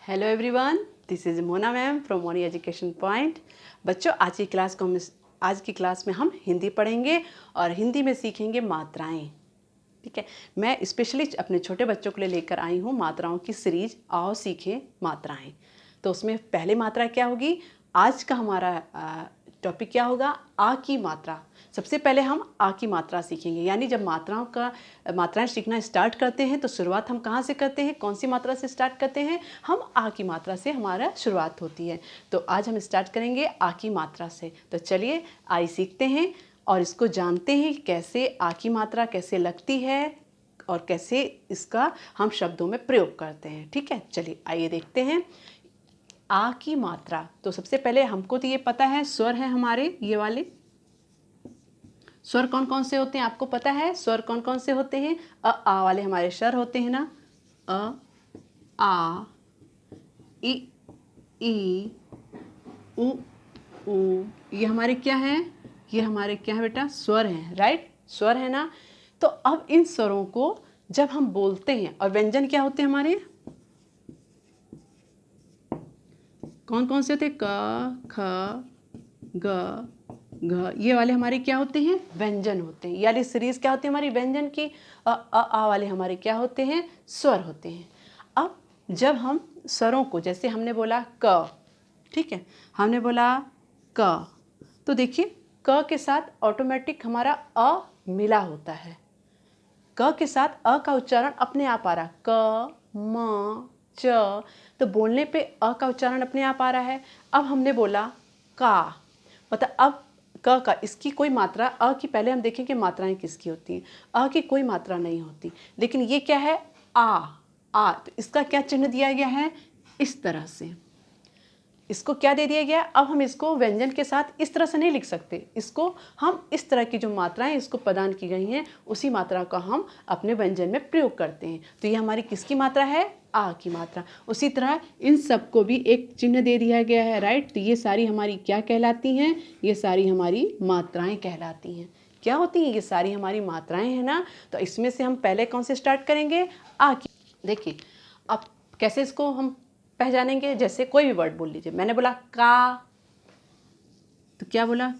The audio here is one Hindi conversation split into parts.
Hello everyone, this is Mona ma'am from Moni education point. बच्चों, आज की क्लास में हम हिंदी पढ़ेंगे और हिंदी में सीखेंगे मात्राएं। ठीक है, मैं स्पेशली अपने छोटे बच्चों के लिए लेकर आई हूँ मात्राओं की सीरीज आओ सीखें मात्राएं। तो उसमें पहले मात्रा क्या होगी? आज का हमारा टॉपिक क्या होगा? आ की मात्रा। सबसे पहले हम आ की मात्रा सीखेंगे, यानी जब मात्राएं सीखना स्टार्ट करते हैं तो शुरुआत हम कहाँ से करते हैं? कौन सी मात्रा से स्टार्ट करते हैं? हम आ की मात्रा से हमारा शुरुआत होती है। तो आज हम स्टार्ट करेंगे आ की मात्रा से। तो चलिए आई सीखते हैं और इसको जानते हैं कि कैसे आ की मात्रा कैसे लगती है और कैसे इसका हम शब्दों में प्रयोग करते हैं। ठीक है, चलिए आइए देखते हैं आ की मात्रा। तो सबसे पहले हमको तो ये पता है स्वर है हमारे ये वाले। स्वर कौन कौन से होते हैं आपको पता है? स्वर कौन कौन से होते हैं? आ वाले हमारे स्वर होते हैं ना। अ, आ, इ, ई, उ, ऊ। ये हमारे क्या है? ये हमारे क्या है बेटा? स्वर हैं, राइट? स्वर है ना। तो अब इन स्वरों को जब हम बोलते हैं, और व्यंजन क्या होते हैं हमारे? कौन कौन से होते? क, ख, ग, घ। ये वाले हमारे क्या होते हैं? व्यंजन होते हैं। ये वाली सीरीज क्या होती है हमारी? व्यंजन की। आ वाले हमारे क्या होते हैं? स्वर होते हैं। अब जब हम स्वरों को, जैसे हमने बोला क, ठीक है, हमने बोला क, तो देखिए क के साथ ऑटोमेटिक हमारा अ मिला होता है। क के साथ अ का उच्चारण अपने आप आ रहा। क, म, च। तो बोलने पे अ का उच्चारण अपने आप आ रहा है। अब हमने बोला का, मतलब अब क का इसकी कोई मात्रा, अ की पहले हम देखें कि मात्राएं किसकी होती हैं। अ की कोई मात्रा नहीं होती, लेकिन ये क्या है? आ। तो इसका क्या चिन्ह दिया गया है? इस तरह से इसको क्या दे दिया गया? अब हम इसको व्यंजन के साथ इस तरह से नहीं लिख सकते। इसको हम इस तरह की जो मात्राएं इसको प्रदान की गई हैं उसी मात्रा का हम अपने व्यंजन में प्रयोग करते हैं। तो ये हमारी किसकी मात्रा है? आ की मात्रा। उसी तरह इन सबको भी एक चिन्ह दे दिया गया है, राइट? तो ये सारी हमारी क्या कहलाती हैं? ये सारी हमारी मात्राएं कहलाती हैं। क्या होती हैं? ये सारी हमारी मात्राएं हैं ना। तो इसमें से हम पहले कौन से स्टार्ट करेंगे? आ की। देखिए अब कैसे इसको हम पहचानेंगे? जैसे कोई भी वर्ड बोल लीजिए। मैंने बोला का, तो क्या बोला?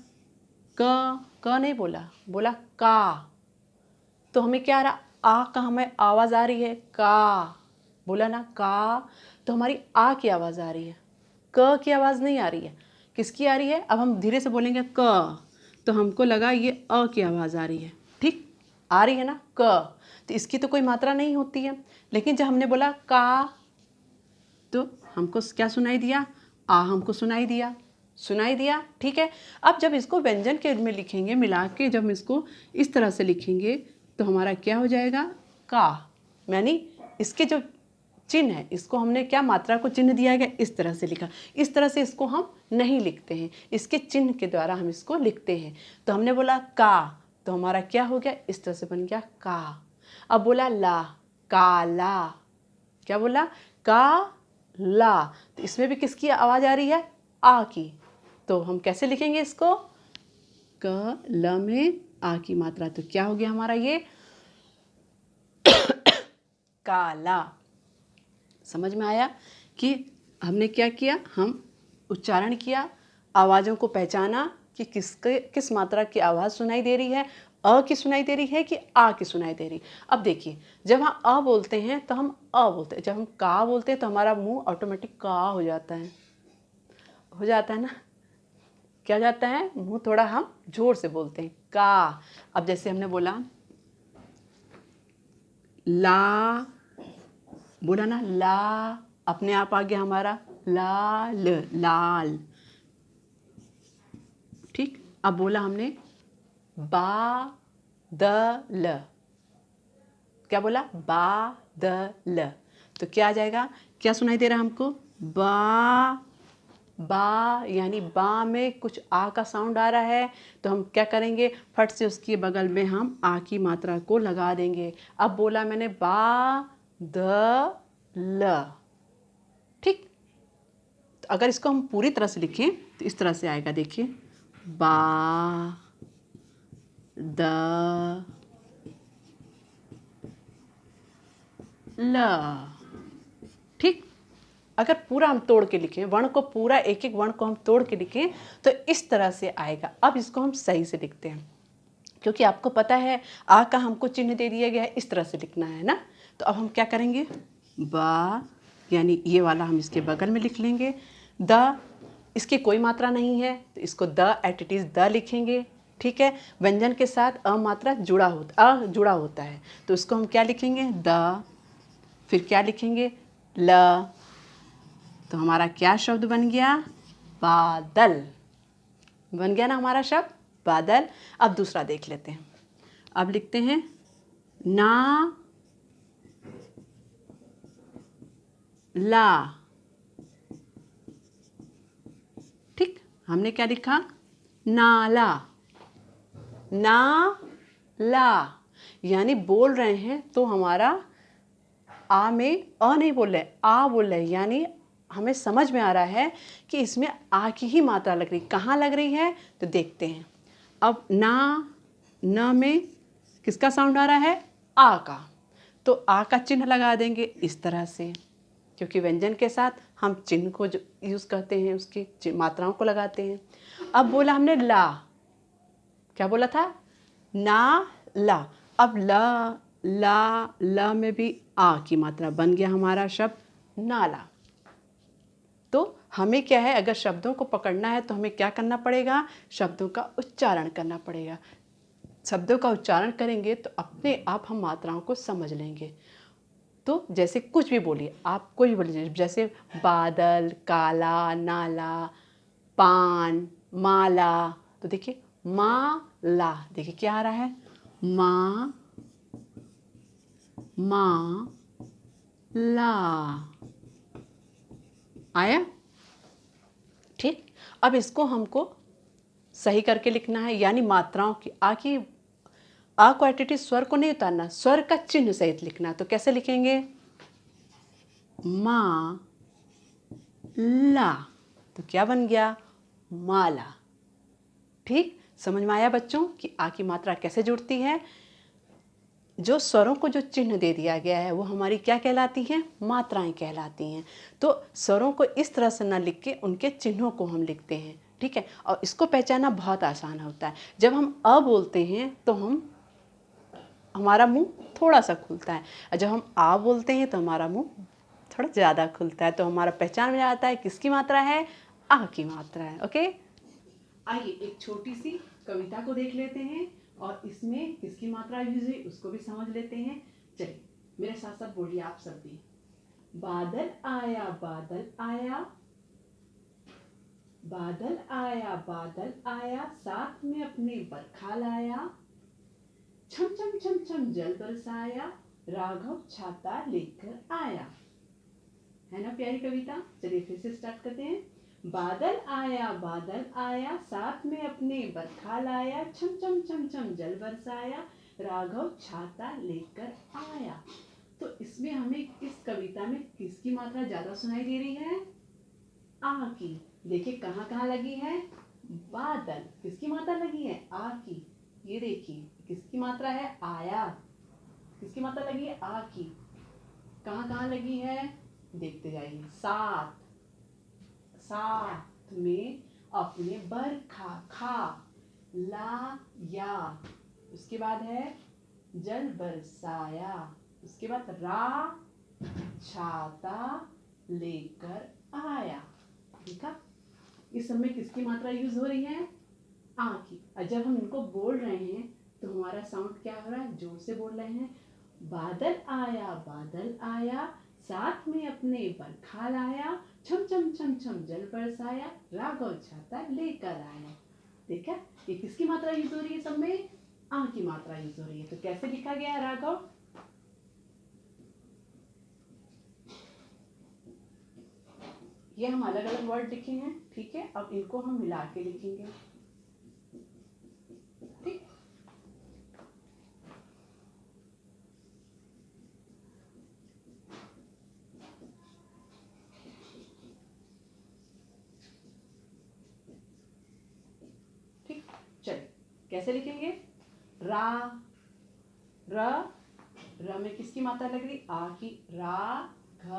क नहीं बोला, बोला का। तो हमें क्या आ रहा? आ का हमें आवाज़ आ रही है। का बोला ना, का। तो हमारी आ की आवाज़ आ रही है, क की आवाज़ नहीं आ रही है। किसकी आ रही है? अब हम धीरे से बोलेंगे क, तो हमको लगा ये अ की आवाज़ आ रही है। ठीक, आ रही है ना क। तो इसकी तो कोई मात्रा नहीं होती है। लेकिन जब हमने बोला का, तो हमको क्या सुनाई दिया? आ हमको सुनाई दिया। ठीक है। अब जब इसको व्यंजन के में लिखेंगे, मिला के जब हम इसको इस तरह से लिखेंगे तो हमारा क्या हो जाएगा? का। यानी इसके जो चिन्ह है, इसको हमने क्या मात्रा को चिन्ह दिया गया? इस तरह से लिखा। इस तरह से इसको हम नहीं लिखते हैं, इसके चिन्ह के द्वारा हम इसको लिखते हैं। तो हमने बोला का, तो हमारा क्या हो गया? इस तरह से बन गया का। अब बोला ला, काला। क्या बोला? का ला। तो इसमें भी किसकी आवाज़ आ रही है? आ की। तो हम कैसे लिखेंगे इसको? क ल में आ की मात्रा। तो क्या हो गया हमारा ये? काला। समझ में आया कि हमने क्या किया? हम उच्चारण किया, आवाज़ों को पहचाना कि किस मात्रा की आवाज़ सुनाई दे रही है। अ की सुनाई दे रही है कि आ की सुनाई दे रही। अब देखिए, जब हम अ बोलते हैं तो हम अ बोलते हैं, जब हम का बोलते हैं तो हमारा मुंह ऑटोमेटिक का हो जाता है। हो जाता है ना। क्या हो जाता है? मुंह थोड़ा हम जोर से बोलते हैं का। अब जैसे हमने बोला ला, बोला ना ला, अपने आप आ गया हमारा लाल, लाल। ठीक। अब बोला हमने बा द ल। क्या बोला? बा द ल। तो क्या आ जाएगा? क्या सुनाई दे रहा है हमको? बा। बा यानी बा में कुछ आ का साउंड आ रहा है, तो हम क्या करेंगे? फट से उसके बगल में हम आ की मात्रा को लगा देंगे। अब बोला मैंने बा द ल। ठीक। तो अगर इसको हम पूरी तरह से लिखें तो इस तरह से आएगा। देखिए, बा द ल। ठीक। अगर पूरा हम तोड़ के लिखें, वर्ण को पूरा एक एक वर्ण को हम तोड़ के लिखें तो इस तरह से आएगा। अब इसको हम सही से लिखते हैं, क्योंकि आपको पता है आ का हमको चिन्ह दे दिया गया है, इस तरह से लिखना है ना। तो अब हम क्या करेंगे, बा यानी ये वाला हम इसके बगल में लिख लेंगे। द, इसकी कोई मात्रा नहीं है तो इसको the at it is the लिखेंगे, ठीक है। व्यंजन के साथ अ मात्रा जुड़ा होता है, तो उसको हम क्या लिखेंगे, द। फिर क्या लिखेंगे, ल। तो हमारा क्या शब्द बन गया, बादल। बन गया ना हमारा शब्द बादल। अब दूसरा देख लेते हैं। अब लिखते हैं ना ला। ठीक, हमने क्या लिखा, नाला। ना ला, यानी बोल रहे हैं तो हमारा आ में अ नहीं बोल रहे, आ बोल रहे, यानी हमें समझ में आ रहा है कि इसमें आ की ही मात्रा लग रही। कहाँ लग रही है तो देखते हैं। अब ना, न में किसका साउंड आ रहा है, आ का, तो आ का चिन्ह लगा देंगे इस तरह से, क्योंकि व्यंजन के साथ हम चिन्ह को जो यूज़ करते हैं उसकी मात्राओं को लगाते हैं। अब बोला हमने ला, क्या बोला था, ना ला। अब ला, ला, ला में भी आ की मात्रा, बन गया हमारा शब्द नाला। तो हमें क्या है, अगर शब्दों को पकड़ना है तो हमें क्या करना पड़ेगा, शब्दों का उच्चारण करना पड़ेगा। शब्दों का उच्चारण करेंगे तो अपने आप हम मात्राओं को समझ लेंगे। तो जैसे कुछ भी बोलिए, आप कोई भी बोलिए, जैसे बादल, काला, नाला, पान, माला। तो देखिए माला, देखिए क्या आ रहा है, मा ला, आया। ठीक, अब इसको हमको सही करके लिखना है, यानी मात्राओं की आ को एटिटी स्वर को नहीं उतारना, स्वर का चिन्ह सहित लिखना। तो कैसे लिखेंगे, मा ला, तो क्या बन गया, माला। ठीक, समझ में आया बच्चों कि आ की मात्रा कैसे जुड़ती है। जो स्वरों को जो चिन्ह दे दिया गया है वो हमारी क्या कहलाती हैं, मात्राएं कहलाती हैं। तो स्वरों को इस तरह से ना लिख के उनके चिन्हों को हम लिखते हैं, ठीक है। और इसको पहचानना बहुत आसान होता है। जब हम अ बोलते हैं तो हमारा मुंह थोड़ा सा खुलता है, और जब हम आ बोलते हैं तो हमारा मुंह थोड़ा ज़्यादा खुलता है। तो हमारा पहचान में आता है किसकी मात्रा है, आ की मात्रा है। ओके, आइए एक छोटी सी कविता को देख लेते हैं और इसमें किसकी मात्रा यूज हुई उसको भी समझ लेते हैं। चलिए मेरे साथ साथ बोलिए आप सब भी। बादल आया बादल आया, बादल आया बादल आया, साथ में अपने बरखा लाया, छम छम छम छम जल बरसाया, राघव छाता लेकर आया। है ना प्यारी कविता। चलिए फिर से स्टार्ट करते हैं। बादल आया, साथ में अपने बरखा लाया, छम छम छम छम जल बरसाया, राघव छाता लेकर आया। तो इसमें हमें इस कविता में किसकी मात्रा ज्यादा सुनाई दे रही है, आ की। देखिए कहाँ कहाँ लगी है, बादल, किसकी मात्रा लगी है, आ की। ये देखिए किसकी मात्रा है, आया, किसकी मात्रा लगी है, आ की। कहाँ कहाँ लगी है, देखते जाइए। साथ, साथ में अपने बरखा, खा, ला या, उसके बाद है जल बरसाया, उसके बाद रा, छाता लेकर आया। देखा, इस समय किसकी मात्रा यूज हो रही है, आ की। और जब हम इनको बोल रहे हैं तो हमारा साउंड क्या हो रहा है, जोर से बोल रहे हैं। बादल आया, साथ में अपने बरखा लाया, छम छम छम छम जल बरसाया, राघव छाता लेकर आया। देखा, ये किसकी मात्रा यूज हो रही है, सब में आ की मात्रा यूज हो रही है। तो कैसे लिखा गया है राघव, ये हम अलग अलग वर्ड लिखे हैं, ठीक है। अब इनको हम मिला के लिखेंगे, ठीक। ठीक, चलिए कैसे लिखेंगे, रा, र, र में किसकी मात्रा लग रही, आ की, रा घ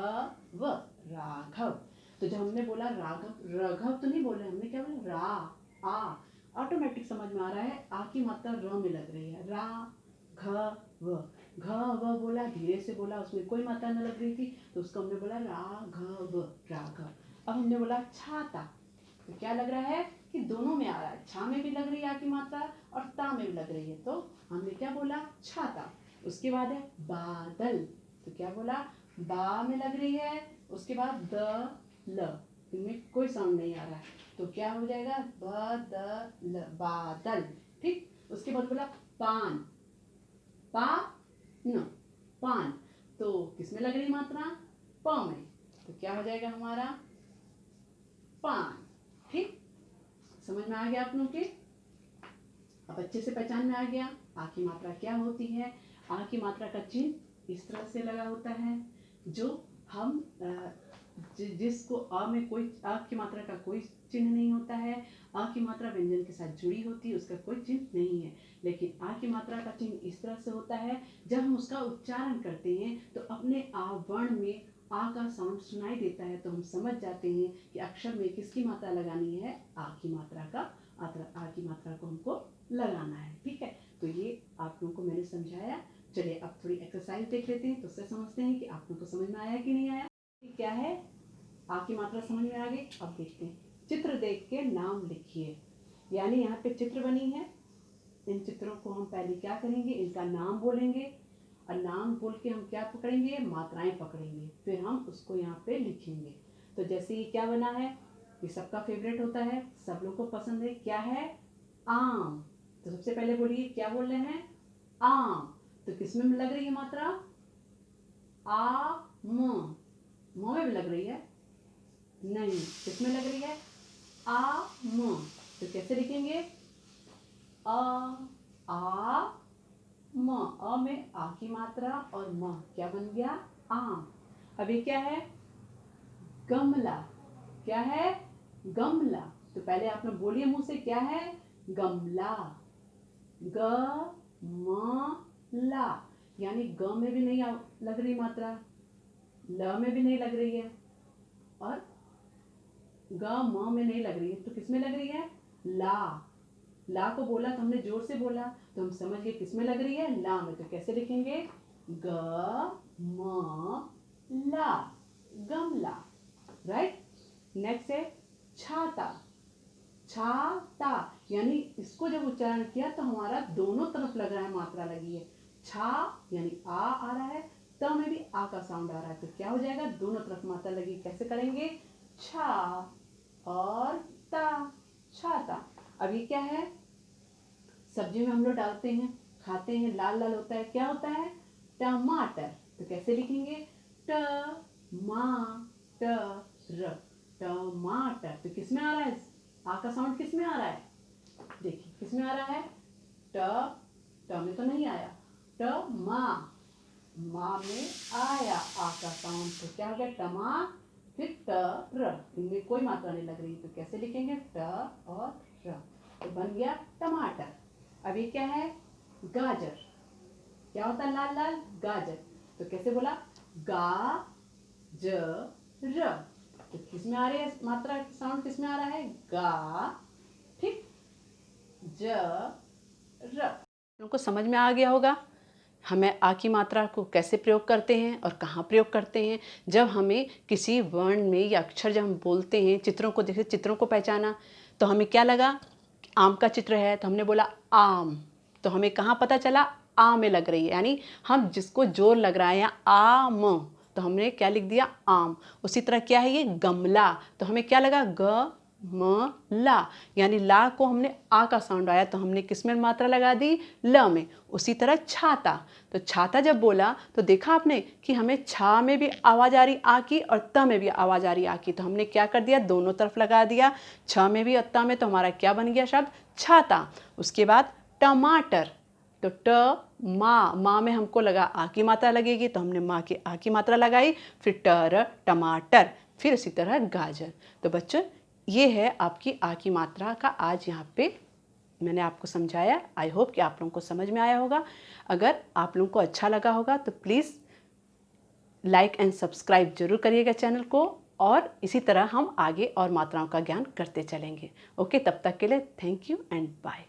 व, राघव। तो जब हमने बोला राघव, राघव तो नहीं बोले, हमने क्या बोला, रा, आ, ऑटोमेटिक समझ में आ रहा है आ की मात्रा र में लग रही है। रा, घ, व, घ व बोला, धीरे से बोला, उसमें कोई मात्रा न लग रही थी, तो उसको हमने बोला राघव, राघव। अब हमने बोला छाता, तो क्या लग रहा है कि दोनों में आ रहा है, छा में भी लग रही है आ की मात्रा और ता में भी लग रही है, तो हमने क्या बोला, छाता। उसके बाद है बादल, तो क्या बोला, बा में लग रही है, उसके बाद द, ल, इनमें कोई साउंड नहीं आ रहा है, तो क्या हो जाएगा, ब द ल, बादल। ठीक, उसके बाद बोला पान, पा न, पान, तो किसमें लग रही मात्रा, प में, तो क्या हो जाएगा हमारा, पान। ठीक, समझ में आ गया आप लोगों के, अब अच्छे से पहचान में आ गया आ की मात्रा क्या होती है। आ की मात्रा का चिन्ह इस तरह से लगा होता है, जो हम जिसको आ में कोई, आ की मात्रा का कोई चिन्ह नहीं होता है, आ की मात्रा व्यंजन के साथ जुड़ी होती है, उसका कोई चिन्ह नहीं है। लेकिन आ की मात्रा का चिन्ह इस तरह से होता है, जब हम उसका उच्चारण करते हैं तो अपने आ वर्ण में आ का साउंड सुनाई देता है, तो हम समझ जाते हैं कि अक्षर में किसकी मात्रा लगानी है, आ की मात्रा का, आ की मात्रा को हमको लगाना है। ठीक है, तो ये आप लोगों को मैंने समझाया। चलिए अब थोड़ी एक्सरसाइज देख लेते हैं, तो उससे समझते हैं कि आप लोगों को समझ में आया कि नहीं आया। क्या है, आ की मात्रा समझ में आ गई। अब देखते हैं, चित्र देख के नाम लिखिए, यानी यहाँ पे चित्र बनी है, इन चित्रों को हम पहले क्या करेंगे, इनका नाम बोलेंगे, और नाम बोल के हम क्या पकड़ेंगे, मात्राएं पकड़ेंगे, फिर हम उसको यहाँ पे लिखेंगे। तो जैसे ये क्या बना है, ये सबका फेवरेट होता है, सब लोग को पसंद है, क्या है, आम। तो सबसे पहले बोलिए, क्या बोल रहे हैं, आम। तो किसमें लग रही है मात्रा, आ म, में भी लग रही है, नहीं, किसमें लग रही है, आ म। तो कैसे लिखेंगे, आ म, अ में आ की मात्रा और म क्या बन गया, आम। अब ये क्या है, गमला, क्या है, गमला। तो पहले आप लोग बोलिए मुंह से, क्या है, गमला, ग म ला, यानी ग में भी नहीं लग रही मात्रा, ल में भी नहीं लग रही है, और ग म में नहीं लग रही है, तो किसमें लग रही है, ला। ला को बोला तो हमने जोर से बोला, तो हम समझ गए किसमें लग रही है, ला में। तो कैसे लिखेंगे, ग म ला, गमला। राइट, नेक्स्ट है छाता, छाता, यानी इसको जब उच्चारण किया तो हमारा दोनों तरफ लग रहा है, मात्रा लगी है, छा यानी आ रहा है, त में भी आ का साउंड आ रहा है, तो क्या हो जाएगा, दोनों तरफ मात्रा लगी। कैसे करेंगे, छा और ता, छाता। अब ये क्या है, सब्जी में हम लोग डालते हैं, खाते हैं, लाल लाल होता है, क्या होता है, टमाटर। तो कैसे लिखेंगे, ट मा ट र, टमाटर। तो किसमें आ रहा है, आ का साउंड किसमें आ रहा है, देखिए किसमें आ रहा है, ट में तो नहीं आया, ट मा में आया आ का साउंड, तो क्या हो गया, टमा, फिर ट र, इनमें कोई मात्रा नहीं लग रही, तो कैसे लिखेंगे, ट और र, तो बन गया टमाटर। अब ये क्या है, गाजर, क्या होता है, लाल लाल, गाजर। तो कैसे बोला, गा ज र, तो किसमें आ रही है मात्रा, साउंड किसमें आ रहा है, गा, ठीक, ज र। उनको समझ में आ गया होगा हमें आ की मात्रा को कैसे प्रयोग करते हैं और कहाँ प्रयोग करते हैं। जब हमें किसी वर्ण में या अक्षर जब हम बोलते हैं, चित्रों को देखे, चित्रों को पहचाना, तो हमें क्या लगा, आम का चित्र है तो हमने बोला आम, तो हमें कहाँ पता चला, आ में लग रही है, यानी हम जिसको जोर लग रहा है, या आम, तो हमने क्या लिख दिया, आम। उसी तरह क्या है ये, गमला, तो हमें क्या लगा, ग म ला, यानी ला को हमने आ का साउंड आया, तो हमने किस में मात्रा लगा दी, ल में। उसी तरह छाता, तो छाता जब बोला तो देखा आपने कि हमें छा में भी आवाज़ आ रही आ की और त में भी आवाज़ आ रही आ की, तो हमने क्या कर दिया, दोनों तरफ लगा दिया, छ में भी और त में, तो हमारा क्या बन गया शब्द, छाता। उसके बाद टमाटर, तो ट माँ में हमको लगा आ की मात्रा लगेगी, तो हमने माँ की आ की मात्रा लगाई, फिर टर, टमाटर, फिर इसी तरह गाजर। तो बच्चों ये है आपकी आ की मात्रा का आज यहाँ पे मैंने आपको समझाया। आई होप कि आप लोगों को समझ में आया होगा। अगर आप लोगों को अच्छा लगा होगा तो प्लीज़ लाइक एंड सब्सक्राइब जरूर करिएगा चैनल को, और इसी तरह हम आगे और मात्राओं का ज्ञान करते चलेंगे। ओके, तब तक के लिए थैंक यू एंड बाय।